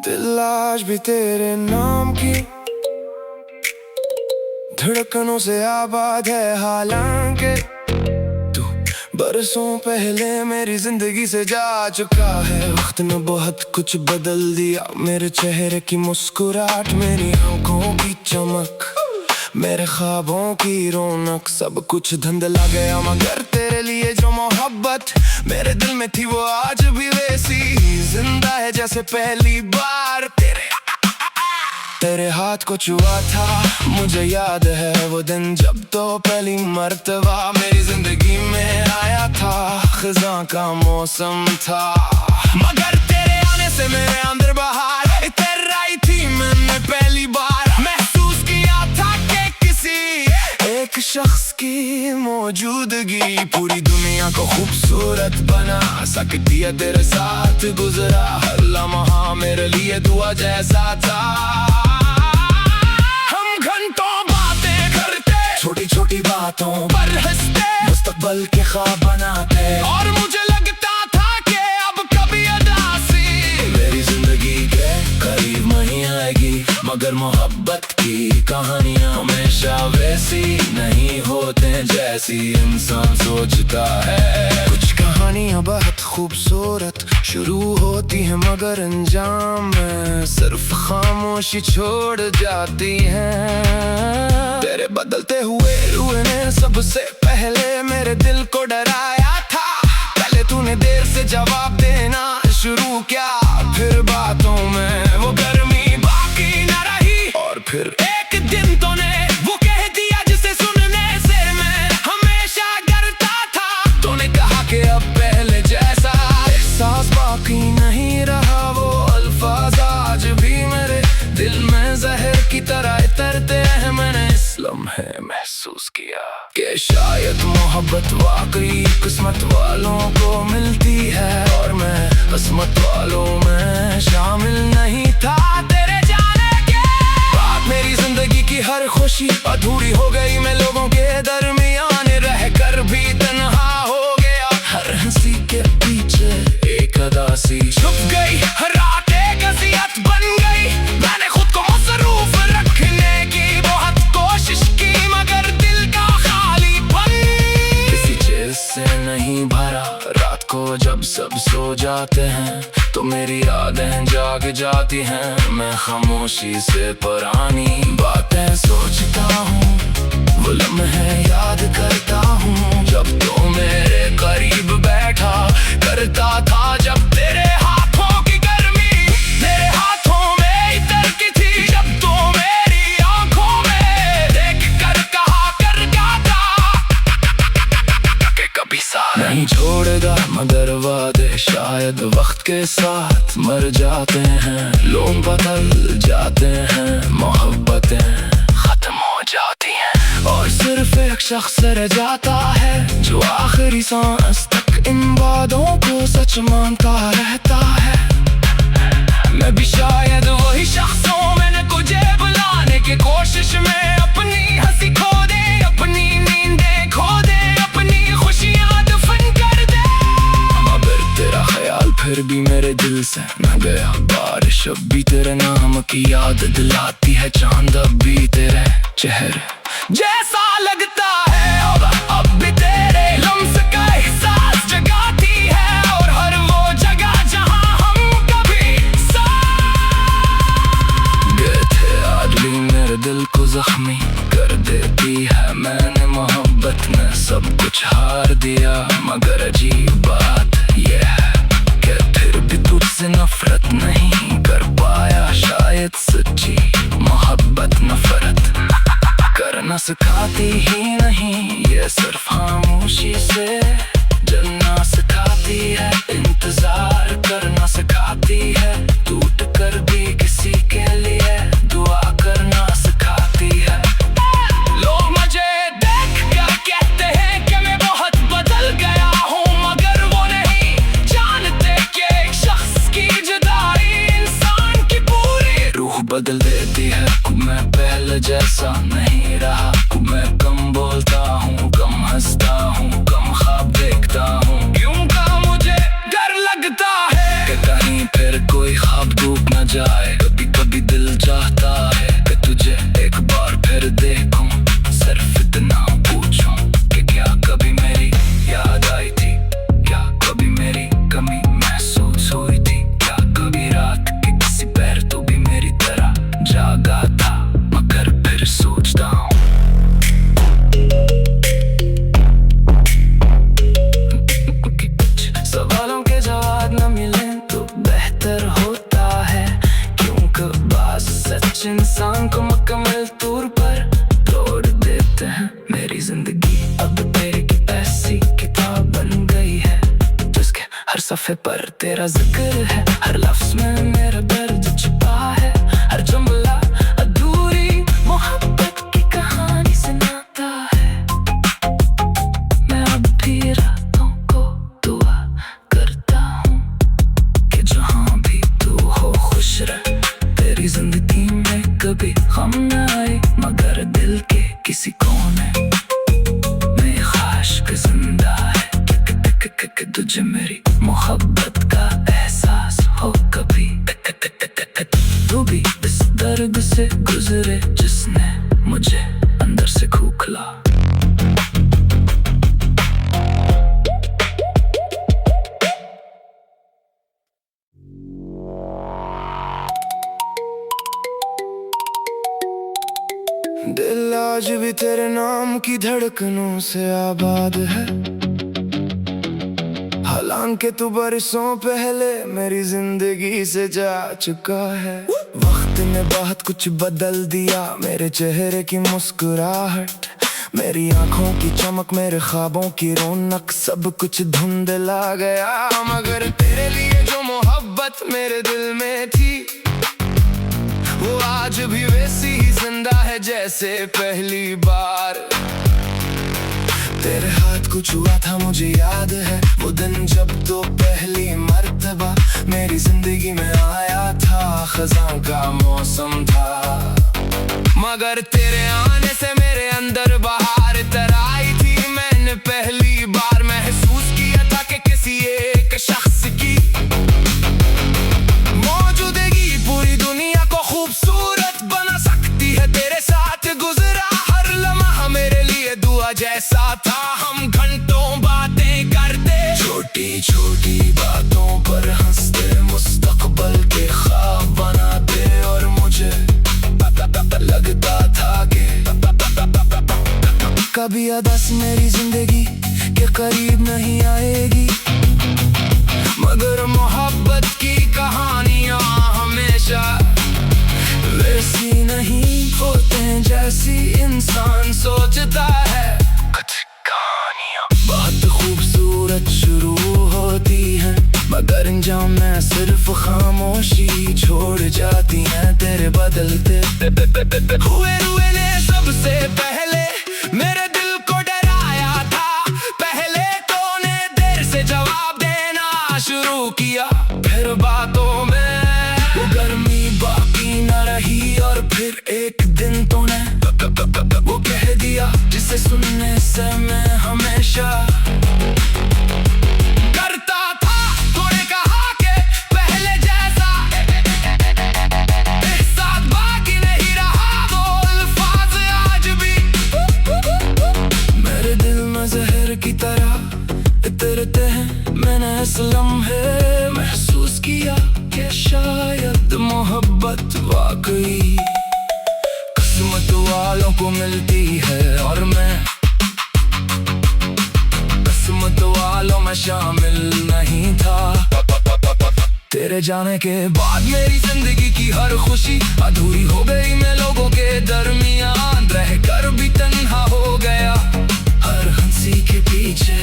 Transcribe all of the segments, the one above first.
दिल आज भी तेरे नाम की धड़कनों से आबाद है, हालांकि तू बरसों पहले मेरी जिंदगी से जा चुका है। वक्त ने बहुत कुछ बदल दिया, मेरे चेहरे की मुस्कुराहट, मेरी आंखों की चमक, मेरे ख्वाबों की रौनक, सब कुछ धुंधला गया। मगर तेरे लिए जो मोहब्बत मेरे दिल में थी वो आज भी वैसी जिंदा है जैसे पहली बार तेरे हाथ को छुआ था। मुझे याद है वो दिन जब तो पहली मर्तबा मेरी जिंदगी में आया था। खिज़ां का मौसम था मगर तेरे आने से मेरे अंदर बहार इतर आई थी। मैंने पहली बार महसूस किया था कि किसी एक शख्स की मौजूदगी पूरी दुनिया को खूबसूरत बना सकती है। तेरे साथ गुजरा हर लम्हा मेरे लिए दुआ जैसा था। छोटी छोटी बातों पर हंसते, मुस्तकबल के ख्वाब बनाते, और मुझे लगता था कि अब कभी उदासी मेरी जिंदगी के करीब नहीं आएगी। मगर मोहब्बत की कहानियां हमेशा वैसी नहीं होते जैसी इंसान सोचता है। कुछ कहानियां बहुत खूबसूरत शुरू होती है मगर अंजाम में सिर्फ खामोशी छोड़ जाती है। तेरे बदलते हुए रूह ने सबसे पहले मेरे दिल को डराया था। पहले तूने देर से जवाब देना शुरू किया, फिर बातों में वो गर्मी बाकी न रही, और फिर एक दिन तूने वो कह दिया जिसे सुनने से मैं हमेशा डरता था। तूने कहा कि अब पहले जैसा एहसास बाकी नहीं रहा। वो अल्फाज आज भी मेरे दिल में जहर की तरह उतरते हैं। मैंने इस लम्हे महसूस किया कि शायद मोहब्बत वाकई किस्मत वालों को मिलती है, और मैं किस्मत वालों में शामिल नहीं था। तेरे जाने के बाद मेरी जिंदगी की हर खुशी अधूरी हो गई। मैं लोगों के दरमियान रहकर भी तन्हा हो गया। हर हंसी के पीछे एक अदासी छुप गई, हर रात एक अज़ियत बन गई। मैंने खुद को मसरूफ रखने की बहुत कोशिश की मगर दिल का खालीपन किसी चीज से नहीं भरा। रात को जब सब सो जाते हैं तो मेरी यादें जाग जाती हैं। मैं खामोशी से पुरानी बातें सोचता हूँ, वो लम्हे याद करता हूँ जब तो मेरे करीब बैठा करता था। जब तेरे हाथों की गर्मी मेरे हाथों में इतरती थी, जब तो मेरी आंखों में देख कर कहा करता था कि कभी साथ नहीं छोड़ेगा। मगर वादे शायद वक्त के साथ मर जाते हैं। लोग बदल जाते हैं, मोहब्बतें खत्म हो जाती हैं, और सिर्फ एक शख्स रह जाता है जो आखिरी सांस तक इन वादों को सच मानता रहता है। मैं भी शायद वही शख्स हूँ, मैंने तुझे बुलाने की कोशिश में अपनी हंसी खो दे, अपनी नींदें खो दे, अपनी खुशियाँ दफन कर दे। मगर तेरा ख्याल फिर भी मेरे दिल से न गया। बारिश अब भी तेरे नाम की याद दिलाती है, चांद अब भी तेरे चेहरे जैसा लगता है। अब भी तेरे लम्स का एहसास जगाती है, और हर वो जगह जहां हम कभी साथ गए थे आज भी मेरे दिल को जख्मी कर देती है। मैंने मोहब्बत में सब कुछ हार दिया, मगर अजीब बात ये है कि फिर भी तुझसे नफरत नहीं कर पाया। शायद सच्ची मोहब्बत नफरत करना सिखाती ही नहीं, ये सिर्फ खामोशी से जलना सिखाती है। इंतजार करना सिखाती है, टूट कर भी किसी के लिए दुआ करना सिखाती है। लोग मुझे देख कर कहते हैं कि मैं बहुत बदल गया हूँ, मगर वो नहीं जानते कि एक शख्स की जुदाई इंसान की पूरी रूह बदल देती है। मैं पहले जैसा नहीं रहा, मैं कम बोलता हूँ, कम हंसता हूँ, कम ख्वाब देखता हूँ। क्यों का मुझे डर लगता है कि कहीं फिर कोई ख्वाब डूब न जाए। कभी कभी दिल चाहता है कि तुझे एक बार फिर देखूं, सिर्फ इतना पूछूं कि क्या कभी मेरी याद आई थी, क्या कभी मेरी कमी महसूस हुई थी, क्या कभी रात के किसी पैर तो भी मेरी तरह जागा था। मगर फिर सोचता हूँ सवालों के जवाब न मिले तो बेहतर होता है, क्योंकि बात सच इंसान को मुकम्मल तौर पर तोड़ देते हैं। मेरी जिंदगी अब तेरे की ऐसी किताब बन गई है, जिसके हर सफ़े पर तेरा जिक्र है, हर लफ्ज़ में मेरा दर्द छुपा है, हर जुमला अधूरी मोहब्बत की कहानी सुनाता है। मैं अब भी रातों को दुआ करता हूँ कि जहाँ भी तू हो खुश रह, तेरी जिंदगी में कभी गम न आए, मगर दिल के किसी कोने में ख्वाहिश जिंदा है कि तुझे मेरी मोहब्बत का एहसास हो कभी। तू भी इस दर्द से गुजरे जिसने मुझे अंदर से खोखला। दिल आज भी तेरे नाम की धड़कनों से आबाद है, हालांकि तू बरसों पहले मेरी जिंदगी से जा चुका है। वक्त ने बहुत कुछ बदल दिया, मेरे चेहरे की मुस्कुराहट, मेरी आंखों की चमक, मेरे ख्वाबों की रौनक, सब कुछ धुंधला गया। मगर तेरे लिए जो मोहब्बत मेरे दिल में थी, वो आज भी वैसी ही जिंदा है जैसे पहली बार। तेरे हाथ कुछ हुआ था मुझे याद है, वो दिन जब तो पहली मर्तबा मेरी जिंदगी में आया था, खज़ां का मौसम था। मगर तेरे आने से मेरे अंदर बहार तरह आई थी, मैंने पहली बार महसूस किया था कि किसी एक शख्स की मौजूदगी पूरी दुनिया को खूबसूरत बना सकती है। तेरे साथ गुजरा हर लम्हा मेरे लिए दुआ जैसा था, हम घंटों बातें करते, छोटी छोटी बातों पर हंसते, मुस्तकबल के ख्वाब बनाते, और मुझे लगता था कि कभी अदस मेरी जिंदगी के करीब नहीं आएगी। मगर मोहब्बत की कहानियां हमेशा वैसी नहीं होते जैसी इंसान सोचता है। कुछ कहानियां बहुत खूबसूरत शुरू होती हैं, मगर अंजाम में सिर्फ खामोशी छोड़ जाती हैं। तेरे बदलते हुए ने सबसे पहले मेरे दिल को डराया था, पहले तो ने देर से जवाब देना शुरू किया, फिर बातों में वो गर्मी बाकी न रही, और फिर एक दिन तूने वो कह दिया जिसे सुनने से मैं हमेशा करता था। तूने कहा कि पहले जैसा एहसास बाकी नहीं रहा, वो अल्फाज आज भी मेरे दिल में जहर की तरह उतरते हैं। मैंने इस लम्हे महसूस किया कि शायद मोहब्बत वाकई किस्मत वालों को मिलती है, और मैं किस्मत वालों में शामिल नहीं था। तेरे जाने के बाद मेरी जिंदगी की हर खुशी अधूरी हो गई, मैं लोगों के दरमियान रहकर भी तन्हा हो गया। हर हंसी के पीछे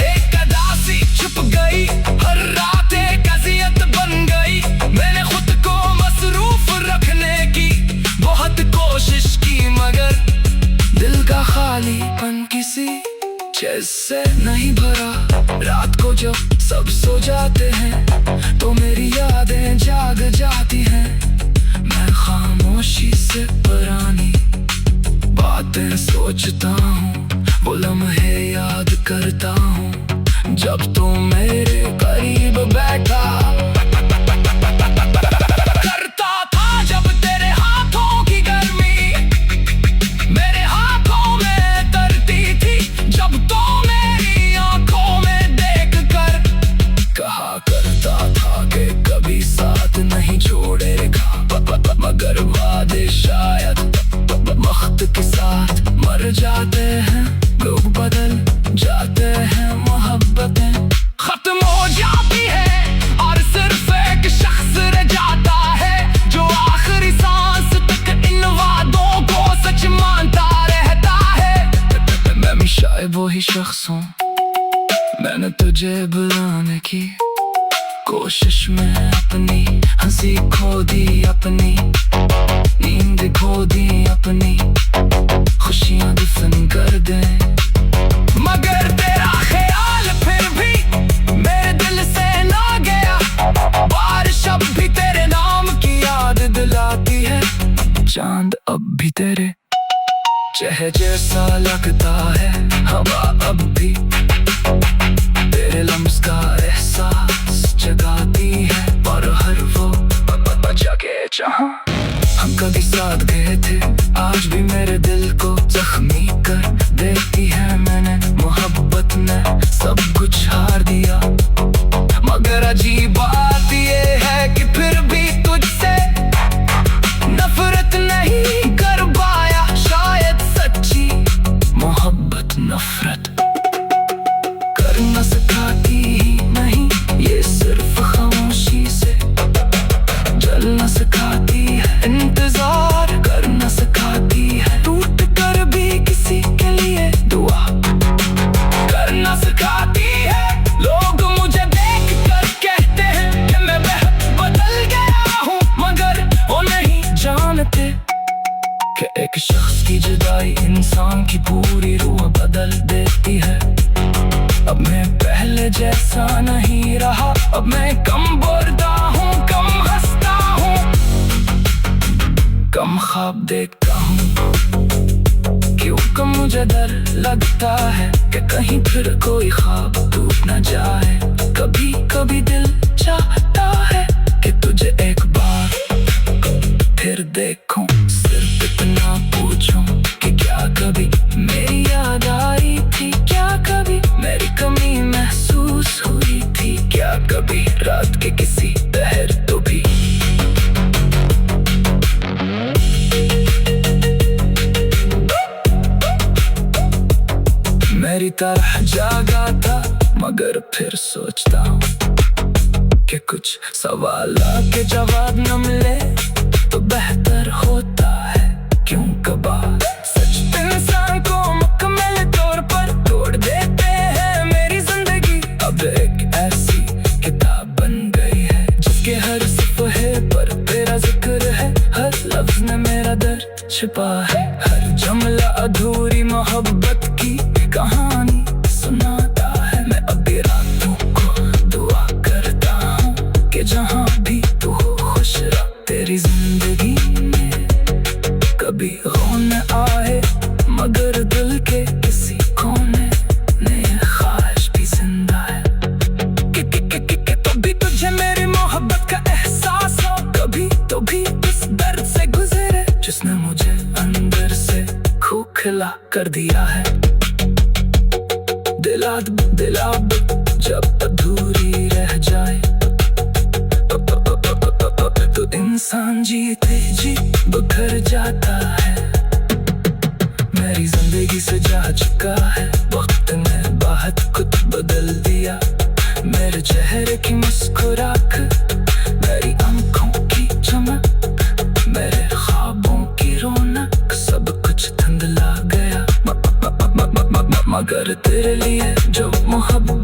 एक अदासी छुप गई, हर रात एक अज़ियत बन गई। मैंने खुद को मसरूफ रखने की बहुत कोशिश की, मगर दिल का खालीपन किसी जैसे नहीं भरा। रात को जब सब सो जाते हैं तो मेरी यादें जाग जाती हैं, मैं खामोशी से पुरानी बातें सोचता हूँ, वो लम्हे याद करता हूँ जब तुम मेरे करीब बैठा। जाते हैं, लोग बदल जाते हैं, मोहब्बतें खत्म हो जाती है और सिर्फ एक शख्स रह जाता है जो आखिरी सांस तक इन वादों को सच मानता रहता है। मैं भी शायद वही शख्स हूँ, मैंने तुझे बुलाने की कोशिश में अपनी हंसी खो दी, अपनी नींद खो दी, अपनी खुशियां दफन कर दे, मगर तेरा ख्याल फिर भी मेरे दिल से ना गया। बारिश अब भी तेरे नाम की याद दिलाती है, चांद अब भी तेरे चेहरे जैसा लगता है, हवा अब भी तेरे लम्स का एहसास जगाती है, और हर वो जगह जहाँ हम कभी साथ गए थे आज भी मेरे दिल को जख्मी कर देती है। मैंने मोहब्बत में सब कुछ हार दिया, मगर अजीब बात ये है कि फिर भी तुझसे नफरत नहीं कर पाया। शायद सच्ची मोहब्बत नफरत कर न सिखाती ही नहीं, ये सिर्फ खामोशी से जल न सिखाती है, इंतजार कर न सिखाती है, टूट कर भी किसी के लिए दुआ कर न सिखाती है। लोग मुझे देख कर कहते हैं कि मैं बदल गया हूँ, मगर वो नहीं जानते कि एक शख्स की जुदाई इंसान की पूरी रूह बदल देती है। अब मैं पहले जैसा नहीं रहा, अब मैं कम बोलता हूँ, कम हंसता हूँ, कम ख्वाब देखता हूँ, क्योंकि मुझे डर लगता है कि कहीं फिर कोई ख्वाब टूट न जाए। कभी कभी दिल चाहता है कि तुझे एक बार फिर देखूं, सिर्फ इतना पूछूं कि क्या कभी मेरी याद आई थी, क्या कभी मेरी कमी महसूस हुई थी, क्या कभी रात के किसी पहर तो भी मेरी तरह जागा था। मगर फिर सोचता हूँ कि कुछ सवाल के जवाब न मिले तो बेहतर होता है, क्यों कबार सच इंसान को मुकम्मल तौर पर तोड़ देते हैं। मेरी जिंदगी अब एक ऐसी किताब बन गई है जिसके हर सफ़हे पर तेरा जिक्र है, हर लफ्ज में मेरा दर्द छिपा है, हर जुमला अधूरी मोहब्बत की कहानी सुनाता है। मैं अभी रातों को दुआ करता हूँ कि जहाँ भी तू हो खुश रह, तेरी जिंदगी में कभी गम न आए, मगर दिल के किसी कोने में ख्वाहिश भी जिंदा है कि कभी तुझे मेरी मोहब्बत का एहसास हो, कभी तो भी इस दर्द से गुजरे जिसने मुझे अंदर से खोखला कर दिया है। दिलाब जब अधूरी रह जाए तो इंसान जीते जी बिखर जाता है। मेरी जिंदगी से जा चुका है वक्त ने, बहुत कुछ बदल दिया, मेरे चेहरे की मुस्कुराहट, मेरी आंखों की चमक, मेरे ख्वाबों की रौनक, सब कुछ धुंधला गया, मगर तेरे लिए जो मोहब्बत